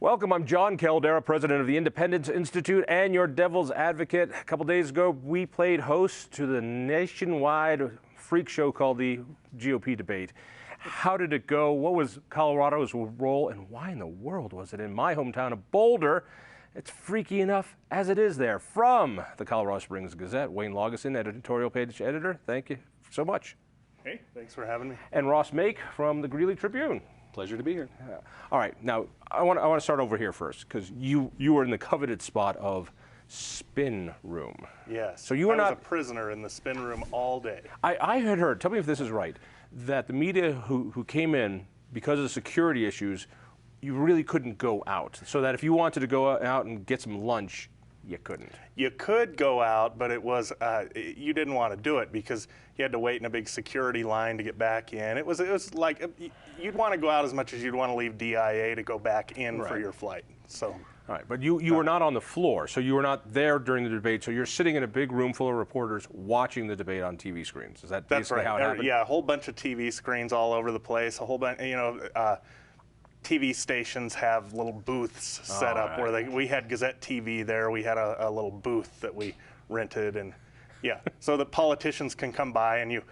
Welcome, I'm Jon Caldara, president of the Independence Institute and your devil's advocate. A couple days ago, we played host to the nationwide freak show called the GOP debate. How did it go? What was Colorado's role? And why in the world was it in my hometown of Boulder? It's freaky enough as it is there. From the Colorado Springs Gazette, Wayne Laugesen, editorial page editor. Thank you so much. Hey, thanks for having me. And Maak from the Greeley Tribune. Pleasure to be here. All right, now I want to start over here first because you were in the coveted spot of spin room. Yes. So you were not a prisoner in the spin room all day. I had heard. Tell me if this is right. That the media who came in because of the security issues, you really couldn't go out. So that if you wanted to go out and get some lunch, you couldn't. You could go out, but it was you didn't want to do it because you had to wait in a big security line to get back in. It was like you'd want to go out as much as you'd want to leave DIA to go back in for your flight. So. All right, but you were not on the floor, so you were not there during the debate. So you're sitting in a big room full of reporters watching the debate on TV screens. Is that basically how it happened? Yeah, a whole bunch of TV screens all over the place. A whole bunch, TV stations have little booths set up where we had Gazette TV there. We had a little booth that we rented, and yeah, so the politicians can come by and you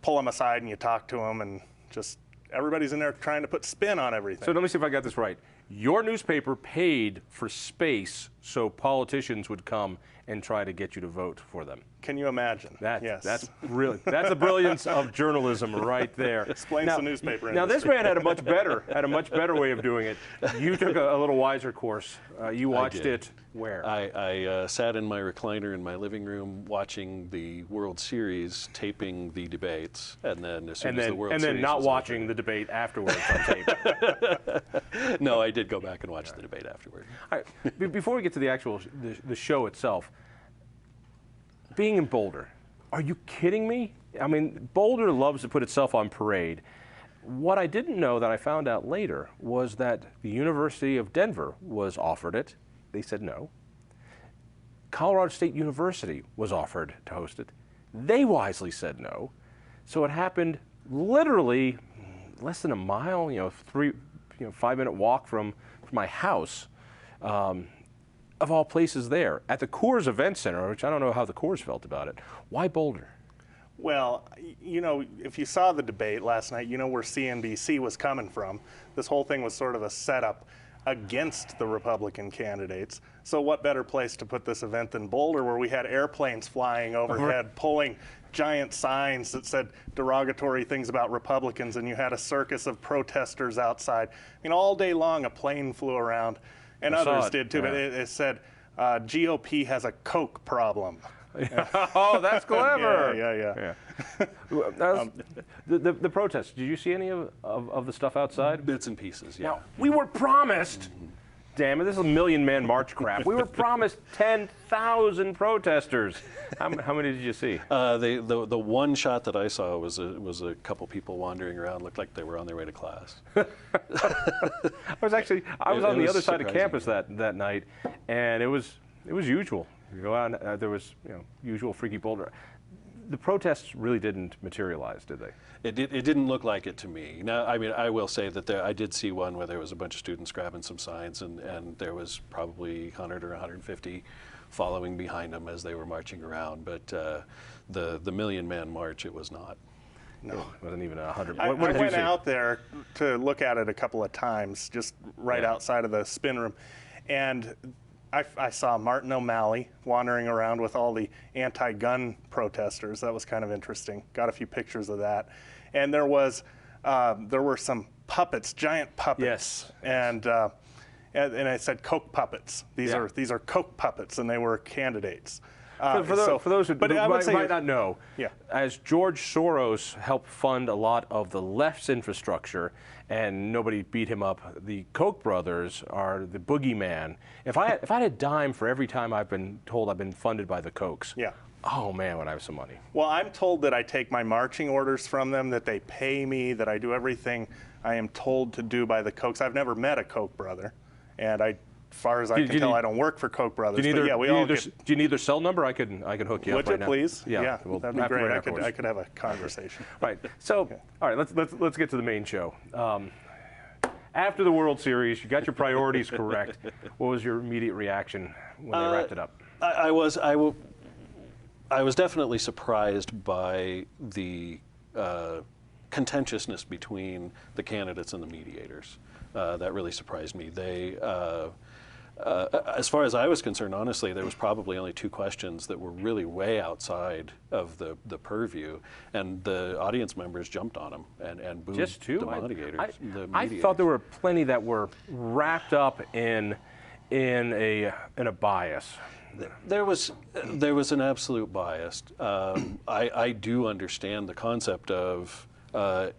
pull them aside and you talk to them, and just everybody's in there trying to put spin on everything. So let me see if I got this right. Your newspaper paid for space so politicians would come and try to get you to vote for them. Can you imagine? Yes. That's the brilliance of journalism right there. Explains the newspaper industry. Now this man had a much better way of doing it. You took a little wiser course. You watched it where? I sat in my recliner in my living room watching the World Series, taping the debates, and then as soon as the World Series and then not watching the debate afterwards on tape. No, I did go back and watch the debate afterward. All right. Before we get to the actual the show itself, being in Boulder, are you kidding me? I mean, Boulder loves to put itself on parade. What I didn't know that I found out later was that the University of Denver was offered it. They said no. Colorado State University was offered to host it. They wisely said no. So it happened literally less than a mile, 5-minute walk from my house. Of all places there, at the Coors Event Center, which I don't know how the Coors felt about it. Why Boulder? Well, if you saw the debate last night, where CNBC was coming from. This whole thing was sort of a setup against the Republican candidates. So what better place to put this event than Boulder, where we had airplanes flying overhead, pulling giant signs that said derogatory things about Republicans, and you had a circus of protesters outside. All day long a plane flew around. And others did too, but it said GOP has a Coke problem. Oh, that's clever. Yeah. The protests, did you see any of the stuff outside? Bits and pieces, yeah. Now, we were promised, damn it, this is a million-man march crap. We were promised 10,000 protesters. How many did you see? The one shot that I saw was a couple people wandering around, looked like they were on their way to class. I was on the other side of campus that night, and it was usual. You go out, there was usual freaky Boulder. The protests really didn't materialize, did they? It didn't look like it to me. Now, I mean, I will say that I did see one where there was a bunch of students grabbing some signs, and there was probably 100 or 150 following behind them as they were marching around. But the million-man march, it was not. No, it wasn't even 100. I went out there to look at it a couple of times, just right outside of the spin room, and I saw Martin O'Malley wandering around with all the anti-gun protesters. That was kind of interesting. Got a few pictures of that, and there were some puppets, giant puppets, and I said Coke puppets. These are Coke puppets, and they were candidates. For those who might not know, as George Soros helped fund a lot of the left's infrastructure and nobody beat him up, the Koch brothers are the boogeyman. If I had a dime for every time I've been told I've been funded by the Kochs, oh man, would I have some money. Well, I'm told that I take my marching orders from them, that they pay me, that I do everything I am told to do by the Kochs. I've never met a Koch brother, and as far as I can tell, I don't work for Koch brothers. Do you need their cell number? I can hook you up right now. Would you please? Yeah, that'd be great. I could have a conversation. Right. So, all right, let's get to the main show. after the World Series, you got your priorities correct. What was your immediate reaction when they wrapped it up? I was definitely surprised by the contentiousness between the candidates and the mediators. That really surprised me. They, as far as I was concerned, honestly, there was probably only 2 questions that were really way outside of the purview, and the audience members jumped on them and booed Just 2? the mediators. I thought there were plenty that were wrapped up in a bias. There was an absolute bias. I do understand the concept of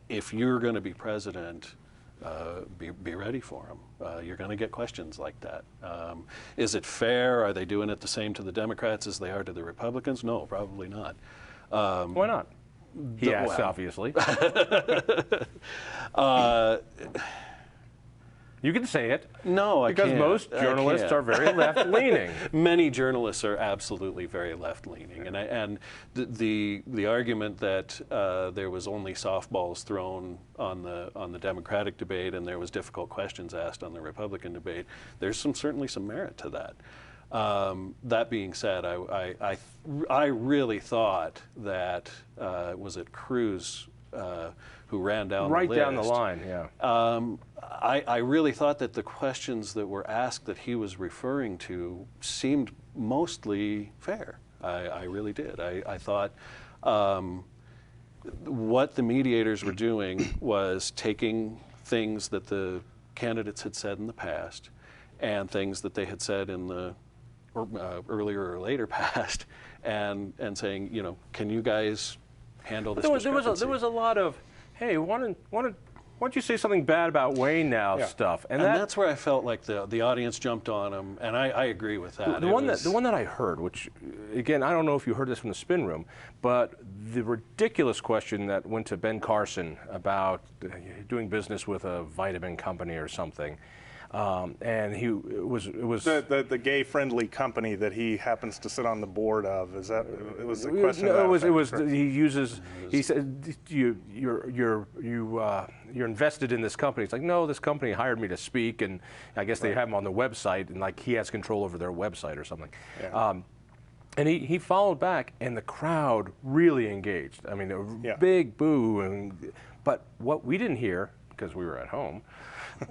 if you're going to be president, be ready for them. You're going to get questions like that. Is it fair? Are they doing it the same to the Democrats as they are to the Republicans? No, probably not. Why not? He asked, obviously. You can say it. No, I because can't. most journalists are very left-leaning. Many journalists are absolutely very left-leaning, and the argument that there was only softballs thrown on the Democratic debate and there was difficult questions asked on the Republican debate, there's certainly some merit to that. That being said, I really thought that was it Cruz who ran down right the list. Down the line, yeah. I really thought that the questions that were asked that he was referring to seemed mostly fair. I really did. I thought what the mediators were doing was taking things that the candidates had said in the past and things that they had said in the earlier or later past and saying, you know, can you guys handle this discrepancy? There was a lot of, hey, why don't you say something bad about Wayne now stuff. And that's where I felt like the audience jumped on him, and I agree with that. The one that I heard, which, again, I don't know if you heard this from the spin room, but the ridiculous question that went to Ben Carson about doing business with a vitamin company or something. And it was the gay-friendly company that he happens to sit on the board of. Is that it was a question? No, it was. He said you're invested in this company. It's like, no, this company hired me to speak, and I guess they have him on the website, and like he has control over their website or something. Yeah. And he followed back, and the crowd really engaged. I mean, a big boo, but what we didn't hear, because we were at home,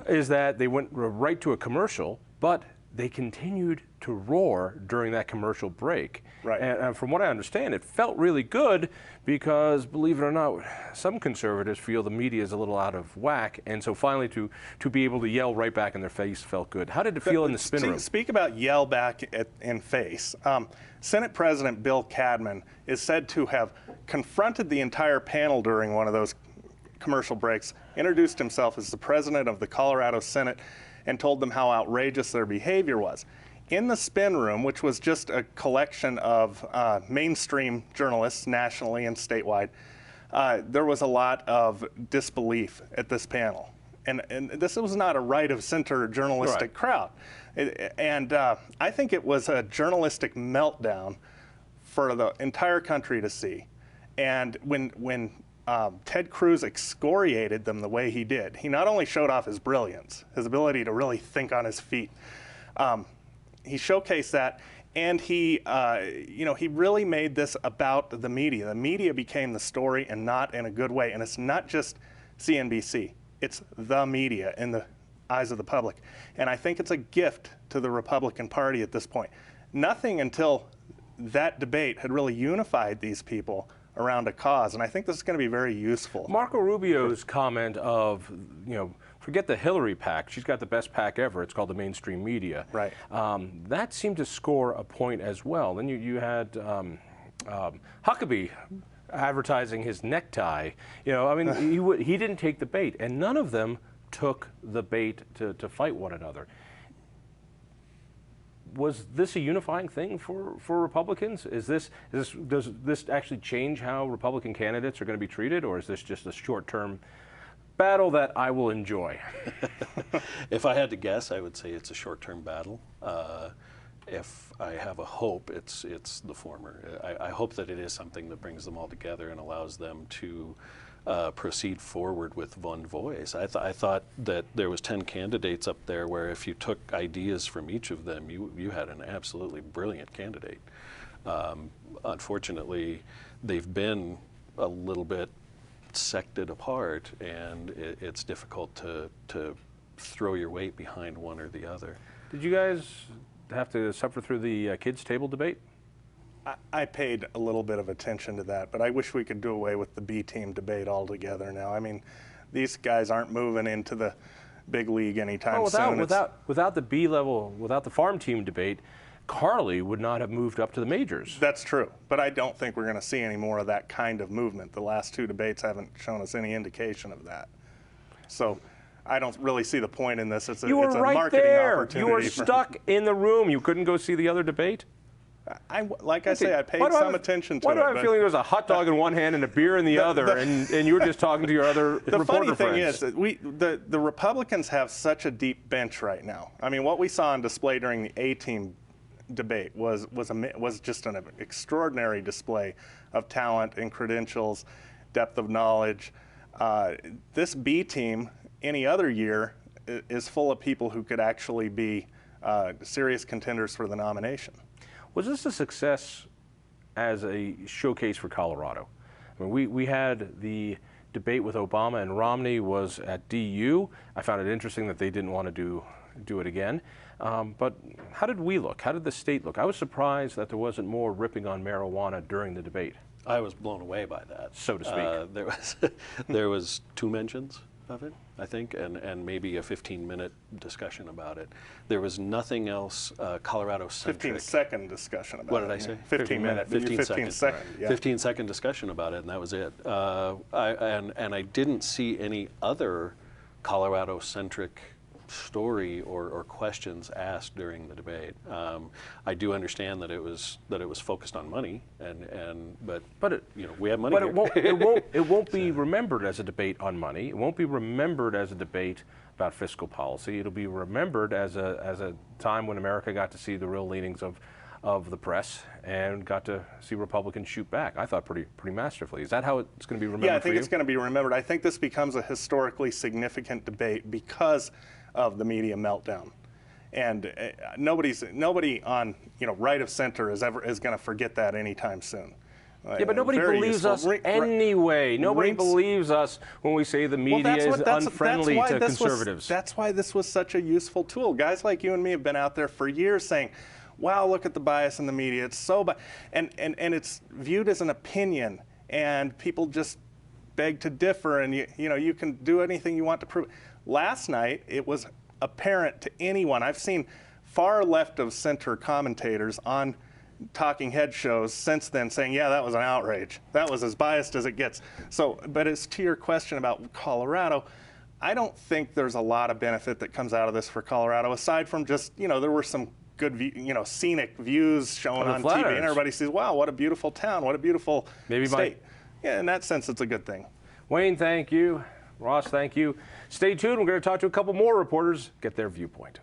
is that they went right to a commercial, but they continued to roar during that commercial break. Right. And from what I understand, it felt really good because, believe it or not, some conservatives feel the media is a little out of whack, and so finally to be able to yell right back in their face felt good. How did it feel in the spin room? Speak about yell back in face. Senate President Bill Cadman is said to have confronted the entire panel during one of those commercial breaks, introduced himself as the president of the Colorado Senate, and told them how outrageous their behavior was. In the spin room, which was just a collection of mainstream journalists nationally and statewide, there was a lot of disbelief at this panel. And this was not a right-of-center journalistic crowd. And I think it was a journalistic meltdown for the entire country to see. And when Ted Cruz excoriated them the way he did, he not only showed off his brilliance, his ability to really think on his feet, he showcased that, and he really made this about the media. The media became the story, and not in a good way. And it's not just CNBC. It's the media in the eyes of the public. And I think it's a gift to the Republican Party at this point. Nothing until that debate had really unified these people around a cause, and I think this is going to be very useful. Marco Rubio's comment of, forget the Hillary PAC, she's got the best PAC ever, it's called the mainstream media. Right. That seemed to score a point as well. Then you had Huckabee advertising his necktie. He didn't take the bait, and none of them took the bait to fight one another. Was this a unifying thing for Republicans? Does this actually change how Republican candidates are going to be treated, or is this just a short-term battle that I will enjoy? If I had to guess, I would say it's a short-term battle. If I have a hope, it's the former. I hope that it is something that brings them all together and allows them to proceed forward with one voice. I thought that there was 10 candidates up there where if you took ideas from each of them, you had an absolutely brilliant candidate. Unfortunately, they've been a little bit sected apart, and it's difficult to throw your weight behind one or the other. Did you guys have to suffer through the kids' table debate? I paid a little bit of attention to that, but I wish we could do away with the B team debate altogether now. I mean, these guys aren't moving into the big league anytime soon. Without the B level, without the farm team debate, Carly would not have moved up to the majors. That's true, but I don't think we're going to see any more of that kind of movement. The last two debates haven't shown us any indication of that. So I don't really see the point in this. It's a marketing opportunity. You were stuck in the room. You couldn't go see the other debate? Like I say, I paid some attention to it. Why do I have a feeling there was a hot dog in one hand and a beer in the other, and you were just talking to your other reporter friends? The funny thing is, the Republicans have such a deep bench right now. I mean, what we saw on display during the A-team debate was just an extraordinary display of talent and credentials, depth of knowledge. This B team, any other year, is full of people who could actually be serious contenders for the nomination. Was this a success as a showcase for Colorado? I mean, we had the debate with Obama and Romney was at DU. I found it interesting that they didn't want to do it again. But how did we look? How did the state look? I was surprised that there wasn't more ripping on marijuana during the debate. I was blown away by that, so to speak. There was 2 mentions of it, I think, and maybe a 15-minute discussion about it. There was nothing else Colorado-centric. 15-second discussion about it. What did I say? 15-minute. 15-second discussion about it, and that was it. And I didn't see any other Colorado-centric story or questions asked during the debate. I do understand that it was focused on money, but we have money. But here. it won't be remembered as a debate on money. It won't be remembered as a debate about fiscal policy. It'll be remembered as a time when America got to see the real leanings of the press and got to see Republicans shoot back. I thought pretty masterfully. Is that how it's going to be remembered? Yeah, I think it's going to be remembered. I think this becomes a historically significant debate because of the media meltdown, and nobody on right of center is going to forget that anytime soon. Yeah, but nobody believes us anyway. Nobody believes us when we say the media is unfriendly to conservatives. That's why this was such a useful tool. Guys like you and me have been out there for years saying, "Wow, look at the bias in the media. It's so and it's viewed as an opinion, and people just beg to differ, and you can do anything you want to prove it." Last night, it was apparent to anyone. I've seen far left of center commentators on talking head shows since then saying, yeah, that was an outrage. That was as biased as it gets. So, but as to your question about Colorado, I don't think there's a lot of benefit that comes out of this for Colorado, aside from just, there were some good, scenic views shown on TV, and everybody says, wow, what a beautiful town, what a beautiful state. Yeah, in that sense, it's a good thing. Wayne, thank you. Ross, thank you. Stay tuned. We're going to talk to a couple more reporters, get their viewpoint.